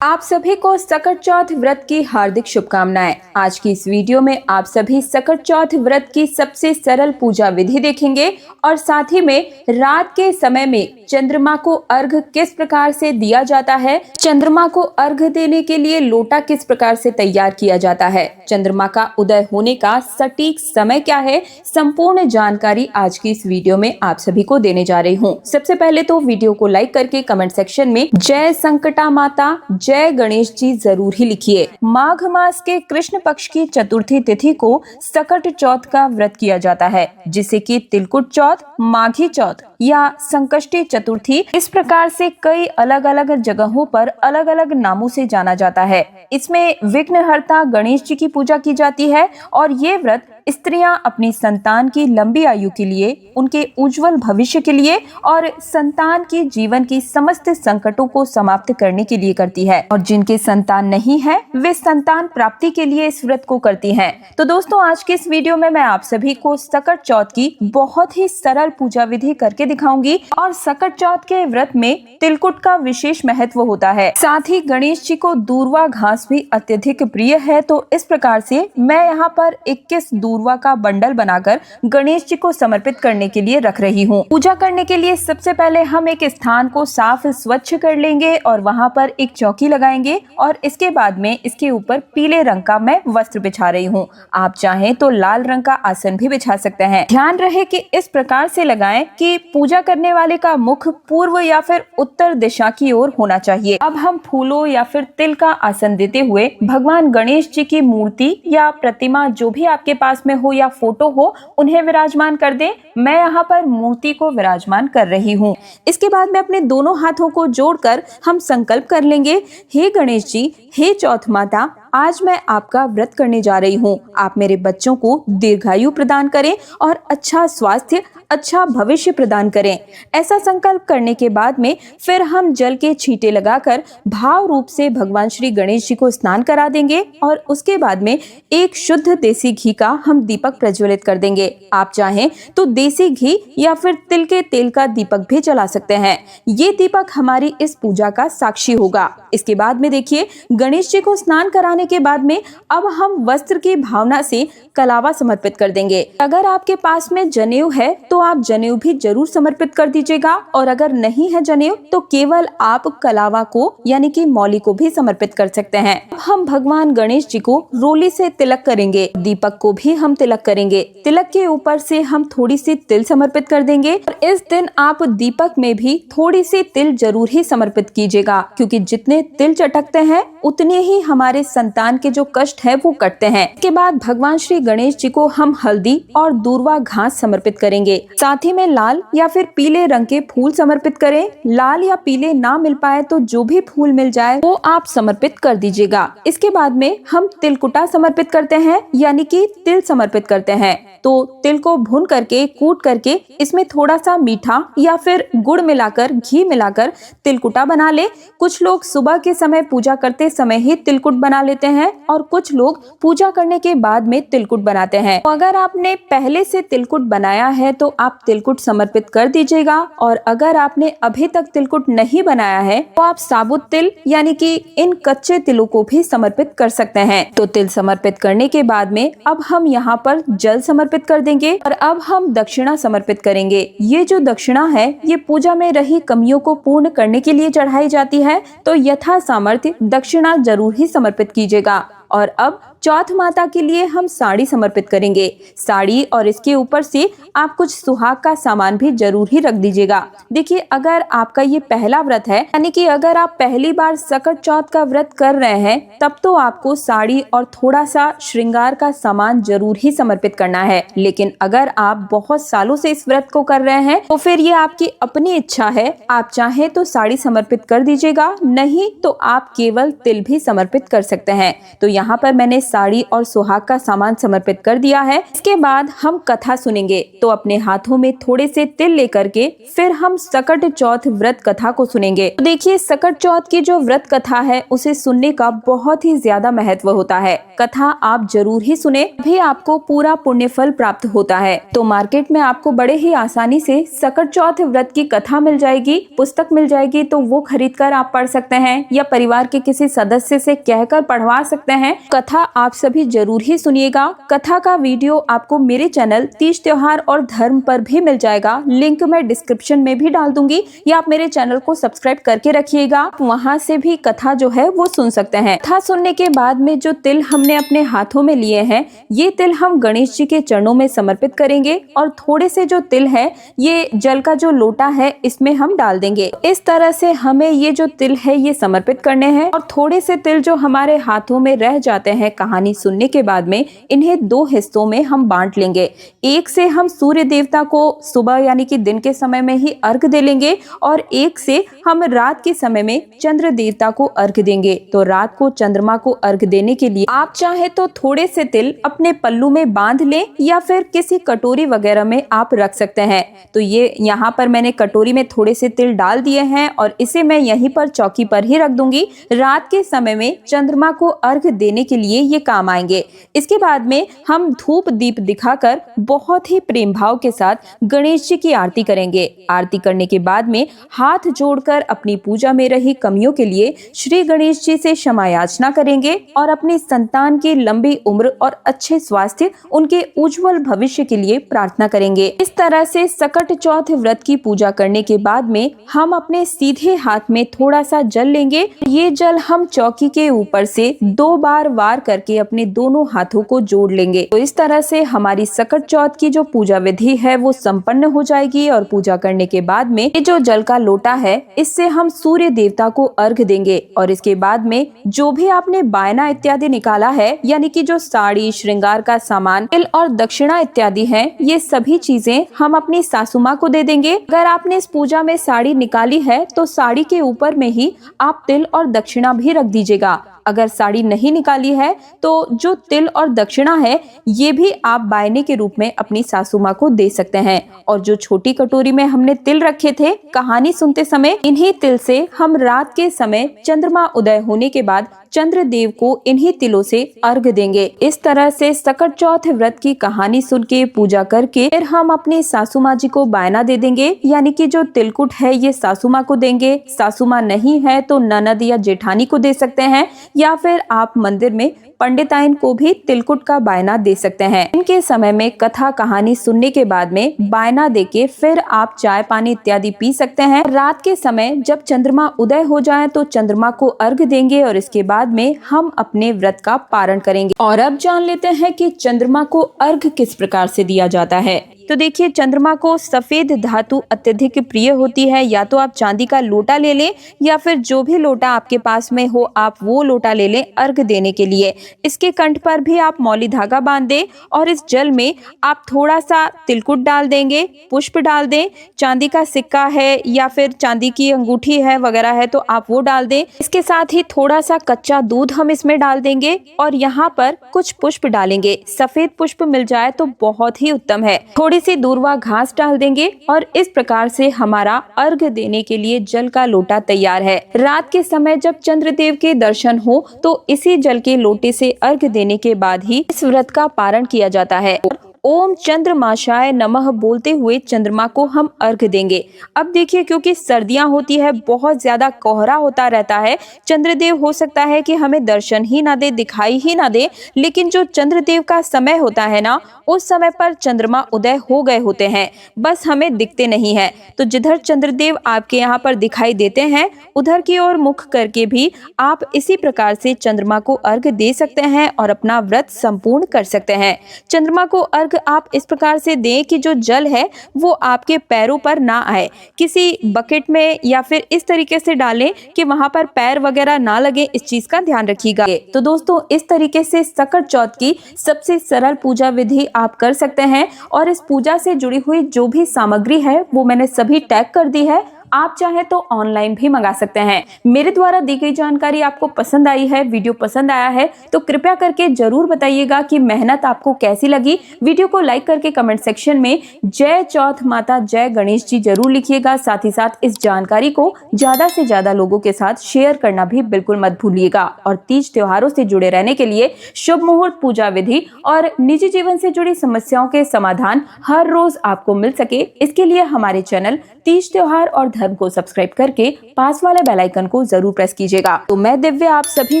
आप सभी को सकट चौथ व्रत की हार्दिक शुभकामनाएं। आज की इस वीडियो में आप सभी सकट चौथ व्रत की सबसे सरल पूजा विधि देखेंगे और साथ ही में रात के समय में चंद्रमा को अर्घ किस प्रकार से दिया जाता है, चंद्रमा को अर्घ देने के लिए लोटा किस प्रकार से तैयार किया जाता है, चंद्रमा का उदय होने का सटीक समय क्या है, संपूर्ण जानकारी आज की इस वीडियो में आप सभी को देने जा रही हूँ। सबसे पहले तो वीडियो को लाइक करके कमेंट सेक्शन में जय संकटा माता जय गणेश जी जरूर ही लिखिए। माघ मास के कृष्ण पक्ष की चतुर्थी तिथि को सकट चौथ का व्रत किया जाता है, जिसे कि तिलकुट चौथ, माघी चौथ या संकष्टी चतुर्थी, इस प्रकार से कई अलग अलग जगहों पर अलग अलग नामों से जाना जाता है। इसमें विघ्नहर्ता गणेश जी की पूजा की जाती है और ये व्रत स्त्रियां अपनी संतान की लंबी आयु के लिए, उनके उज्जवल भविष्य के लिए और संतान की जीवन की समस्त संकटों को समाप्त करने के लिए करती है। और जिनके संतान नहीं है वे संतान प्राप्ति के लिए इस व्रत को करती हैं। तो दोस्तों, आज के इस वीडियो में मैं आप सभी को सकट चौथ की बहुत ही सरल पूजा विधि करके दिखाऊंगी और सकट चौथ के व्रत में तिलकुट का विशेष महत्व होता है। साथ ही गणेश जी को दूर्वा घास भी अत्यधिक प्रिय है, तो इस प्रकार से मैं यहाँ पर 21 दूर्वा का बंडल बनाकर गणेश जी को समर्पित करने के लिए रख रही हूँ। पूजा करने के लिए सबसे पहले हम एक स्थान को साफ स्वच्छ कर लेंगे और वहाँ पर एक चौकी लगाएंगे और इसके बाद में इसके ऊपर पीले रंग का मैं वस्त्र बिछा रही हूँ। आप चाहें तो लाल रंग का आसन भी बिछा सकते हैं। ध्यान रहे कि इस प्रकार से लगाएं कि पूजा करने वाले का मुख पूर्व या फिर उत्तर दिशा की ओर होना चाहिए। अब हम फूलों या फिर तिल का आसन देते हुए भगवान गणेश जी की मूर्ति या प्रतिमा जो भी आपके पास में हो या फोटो हो, उन्हें विराजमान कर दें। मैं यहाँ पर मूर्ति को विराजमान कर रही हूँ। इसके बाद में अपने दोनों हाथों को जोड़कर हम संकल्प कर लेंगे, हे गणेश जी, हे चौथ माता, आज मैं आपका व्रत करने जा रही हूँ। आप मेरे बच्चों को दीर्घायु प्रदान करें और अच्छा स्वास्थ्य, अच्छा भविष्य प्रदान करें। ऐसा संकल्प करने के बाद में फिर हम जल के छींटे लगाकर भाव रूप से भगवान श्री गणेश जी को स्नान करा देंगे और उसके बाद में एक शुद्ध देसी घी का हम दीपक प्रज्वलित कर देंगे। आप चाहें तो देसी घी या फिर तिल के तेल का दीपक भी जला सकते हैं। ये दीपक हमारी इस पूजा का साक्षी होगा। इसके बाद में देखिए, गणेश जी को स्नान कराने के बाद में अब हम वस्त्र की भावना से कलावा समर्पित कर देंगे। अगर आपके पास में जनेऊ है तो आप जनेऊ भी जरूर समर्पित कर दीजिएगा और अगर नहीं है जनेऊ तो केवल आप कलावा को यानी कि मौली को भी समर्पित कर सकते हैं। अब हम भगवान गणेश जी को रोली से तिलक करेंगे, दीपक को भी हम तिलक करेंगे। तिलक के ऊपर से हम थोड़ी सी तिल समर्पित कर देंगे और इस दिन आप दीपक में भी थोड़ी सी तिल जरूर ही समर्पित कीजिएगा, क्योंकि जितने तिल चटकते हैं उतने ही हमारे संतान के जो कष्ट है वो कटते हैं। इसके बाद भगवान श्री गणेश जी को हम हल्दी और दूर्वा घास समर्पित करेंगे। साथ ही में लाल या फिर पीले रंग के फूल समर्पित करें। लाल या पीले ना मिल पाए तो जो भी फूल मिल जाए वो आप समर्पित कर दीजिएगा। इसके बाद में हम तिलकुटा समर्पित करते हैं, यानी कि तिल समर्पित करते हैं। तो तिल को भून करके, कूट करके इसमें थोड़ा सा मीठा या फिर गुड़ मिलाकर, घी मिलाकर तिलकुटा बना ले। कुछ लोग सुबह के समय पूजा करते समय ही तिलकुट बना लेते हैं और कुछ लोग पूजा करने के बाद में तिलकुट बनाते हैं। तो अगर आपने पहले से तिलकुट बनाया है तो आप तिलकुट समर्पित कर दीजिएगा और अगर आपने अभी तक तिलकुट नहीं बनाया है तो आप साबुत तिल यानी कि इन कच्चे तिलों को भी समर्पित कर सकते हैं। तो तिल समर्पित करने के बाद में अब हम यहाँ पर जल समर्पित कर देंगे और अब हम दक्षिणा समर्पित करेंगे। ये जो दक्षिणा है ये पूजा में रही कमियों को पूर्ण करने के लिए चढ़ाई जाती है, तो यथा सामर्थ्य दक्षिणा जरूर ही समर्पित कीजिएगा। और अब चौथ माता के लिए हम साड़ी समर्पित करेंगे। साड़ी और इसके ऊपर से आप कुछ सुहाग का सामान भी जरूर ही रख दीजिएगा। देखिए, अगर आपका ये पहला व्रत है, यानी कि अगर आप पहली बार सकट चौथ का व्रत कर रहे हैं, तब तो आपको साड़ी और थोड़ा सा श्रृंगार का सामान जरूर ही समर्पित करना है। लेकिन अगर आप बहुत सालों से इस व्रत को कर रहे हैं तो फिर ये आपकी अपनी इच्छा है। आप चाहें तो साड़ी समर्पित कर दीजिएगा, नहीं तो आप केवल तिल भी समर्पित कर सकते हैं। तो यहाँ पर मैंने साड़ी और सुहाग का सामान समर्पित कर दिया है। इसके बाद हम कथा सुनेंगे। तो अपने हाथों में थोड़े से तिल लेकर के फिर हम सकट चौथ व्रत कथा को सुनेंगे। तो देखिए, सकट चौथ की जो व्रत कथा है उसे सुनने का बहुत ही ज्यादा महत्व होता है। कथा आप जरूर ही सुने, भी आपको पूरा पुण्य फल प्राप्त होता है। तो मार्केट में आपको बड़े ही आसानी से सकट चौथ व्रत की कथा मिल जाएगी, पुस्तक मिल जाएगी। तो वो खरीद कर आप पढ़ सकते हैं या परिवार के किसी सदस्य से कहकर पढ़वा सकते हैं। कथा आप सभी जरूर ही सुनिएगा। कथा का वीडियो आपको मेरे चैनल तीज त्योहार और धर्म पर भी मिल जाएगा। लिंक मैं डिस्क्रिप्शन में भी डाल दूंगी, या आप मेरे चैनल को सब्सक्राइब करके रखिएगा, वहां से भी कथा जो है वो सुन सकते हैं। कथा सुनने के बाद में जो तिल हमने अपने हाथों में लिए हैं, ये तिल हम गणेश जी के चरणों में समर्पित करेंगे और थोड़े से जो तिल है ये जल का जो लोटा है इसमें हम डाल देंगे। इस तरह से हमें ये जो तिल है ये समर्पित करने हैं। और थोड़े से तिल जो हमारे हाथों में रह जाते हैं कहानी सुनने के बाद में, इन्हें 2 हिस्सों में हम बांट लेंगे। एक से हम सूर्य देवता को सुबह यानी कि दिन के समय में ही अर्घ दे लेंगे और एक से हम रात के समय में चंद्र देवता को अर्घ देंगे। तो रात को चंद्रमा को अर्घ देने के लिए आप चाहे तो थोड़े से तिल अपने पल्लू में बांध लें या फिर किसी कटोरी वगैरह में आप रख सकते हैं। तो ये यहाँ पर मैंने कटोरी में थोड़े से तिल डाल दिए हैं और इसे मैं यहीं पर चौकी पर ही रख दूंगी। रात के समय में चंद्रमा को अर्घ देने के लिए ये काम आएंगे। इसके बाद में हम धूप दीप दिखाकर बहुत ही प्रेम भाव के साथ गणेश जी की आरती करेंगे। आरती करने के बाद में हाथ जोड़कर अपनी पूजा में रही कमियों के लिए श्री गणेश जी से क्षमा याचना करेंगे और अपनी संतान की लंबी उम्र और अच्छे स्वास्थ्य, उनके उज्जवल भविष्य के लिए प्रार्थना करेंगे। इस तरह से सकट चौथ व्रत की पूजा करने के बाद में हम अपने सीधे हाथ में थोड़ा सा जल लेंगे। ये जल हम चौकी के ऊपर से 2 बार वार करके अपने दोनों हाथों को जोड़ लेंगे। तो इस तरह से हमारी सकट चौथ की जो पूजा विधि है वो संपन्न हो जाएगी। और पूजा करने के बाद में ये जो जल का लोटा है इससे हम सूर्य देवता को अर्घ देंगे। और इसके बाद में जो भी आपने बायना इत्यादि निकाला है, यानी कि जो साड़ी, श्रृंगार का सामान, तिल और दक्षिणा इत्यादि है, ये सभी चीजें हम अपनी सासू माँ को दे देंगे। अगर आपने इस पूजा में साड़ी निकाली है तो साड़ी के ऊपर में ही आप तिल और दक्षिणा भी रख दीजिएगा। अगर साड़ी नहीं निकाली है तो जो तिल और दक्षिणा है ये भी आप बायने के रूप में अपनी सासू माँ को दे सकते हैं। और जो छोटी कटोरी में हमने तिल रखे थे कहानी सुनते समय, इन्हीं तिल से हम रात के समय चंद्रमा उदय होने के बाद चंद्रदेव को इन्हीं तिलों से अर्घ देंगे। इस तरह से सकट चौथ व्रत की कहानी सुन के पूजा करके फिर हम अपनी सासू माँ जी को बायना दे देंगे, यानी कि जो तिलकुट है ये सासू माँ को देंगे। सासू माँ नहीं है तो ननद या जेठानी को दे सकते हैं, या फिर आप मंदिर में पंडिताइन को भी तिलकुट का बायना दे सकते हैं। इनके समय में कथा कहानी सुनने के बाद में बायना देके फिर आप चाय पानी इत्यादि पी सकते हैं। रात के समय जब चंद्रमा उदय हो जाए तो चंद्रमा को अर्घ देंगे और इसके बाद में हम अपने व्रत का पारण करेंगे। और अब जान लेते हैं कि चंद्रमा को अर्घ किस प्रकार से दिया जाता है। तो देखिए, चंद्रमा को सफेद धातु अत्यधिक प्रिय होती है। या तो आप चांदी का लोटा ले लें या फिर जो भी लोटा आपके पास में हो आप वो लोटा ले लें अर्घ देने के लिए। इसके कंठ पर भी आप मौली धागा बांध दें और इस जल में आप थोड़ा सा तिलकुट डाल देंगे, पुष्प डाल दें, चांदी का सिक्का है या फिर चांदी की अंगूठी है वगैरह है तो आप वो डाल दें। इसके साथ ही थोड़ा सा कच्चा दूध हम इसमें डाल देंगे और यहाँ पर कुछ पुष्प डालेंगे। सफेद पुष्प मिल जाए तो बहुत ही उत्तम है। थोड़ी सी दूर्वा घास डाल देंगे और इस प्रकार से हमारा अर्घ देने के लिए जल का लोटा तैयार है। रात के समय जब चंद्रदेव के दर्शन हो तो इसी जल के लोटे से अर्घ देने के बाद ही इस व्रत का पारण किया जाता है। ओम चंद्रमाशाय नमः बोलते हुए चंद्रमा को हम अर्घ देंगे। अब देखिए, क्योंकि सर्दियां होती है, बहुत ज्यादा कोहरा होता रहता है, चंद्रदेव हो सकता है कि हमें दर्शन ही ना दे, दिखाई ही ना दे, लेकिन जो चंद्रदेव का समय होता है ना, उस समय पर चंद्रमा उदय हो गए होते हैं, बस हमें दिखते नहीं है। तो जिधर चंद्रदेव आपके यहाँ पर दिखाई देते हैं उधर की ओर मुख करके भी आप इसी प्रकार से चंद्रमा को अर्घ दे सकते हैं और अपना व्रत संपूर्ण कर सकते हैं। चंद्रमा को अर्घ आप इस प्रकार से दें कि जो जल है वो आपके पैरों पर ना आए, किसी बकेट में या फिर इस तरीके से डालें कि वहां पर पैर वगैरह ना लगे, इस चीज का ध्यान रखिएगा। तो दोस्तों, इस तरीके से सकट चौथ की सबसे सरल पूजा विधि आप कर सकते हैं और इस पूजा से जुड़ी हुई जो भी सामग्री है वो मैंने सभी टैग कर दी है। आप चाहें तो ऑनलाइन भी मंगा सकते हैं। मेरे द्वारा दी गई जानकारी आपको पसंद आई है, वीडियो पसंद आया है तो कृपया करके जरूर बताइएगा कि मेहनत आपको कैसी लगी। वीडियो को लाइक करके कमेंट सेक्शन में जय चौथ माता जय गणेश जी जरूर लिखिएगा। साथ ही साथ इस जानकारी को ज्यादा से ज्यादा लोगों के साथ शेयर करना भी बिल्कुल मत भूलिएगा। और तीज त्योहारों से जुड़े रहने के लिए शुभ मुहूर्त, पूजा विधि और निजी जीवन से जुड़ी समस्याओं के समाधान हर रोज आपको मिल सके, इसके लिए हमारे चैनल तीज त्योहार और धर्म को सब्सक्राइब करके पास वाले बेल आइकन को जरूर प्रेस कीजिएगा। तो मैं दिव्या आप सभी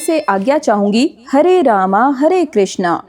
से आज्ञा चाहूंगी। हरे रामा हरे कृष्णा।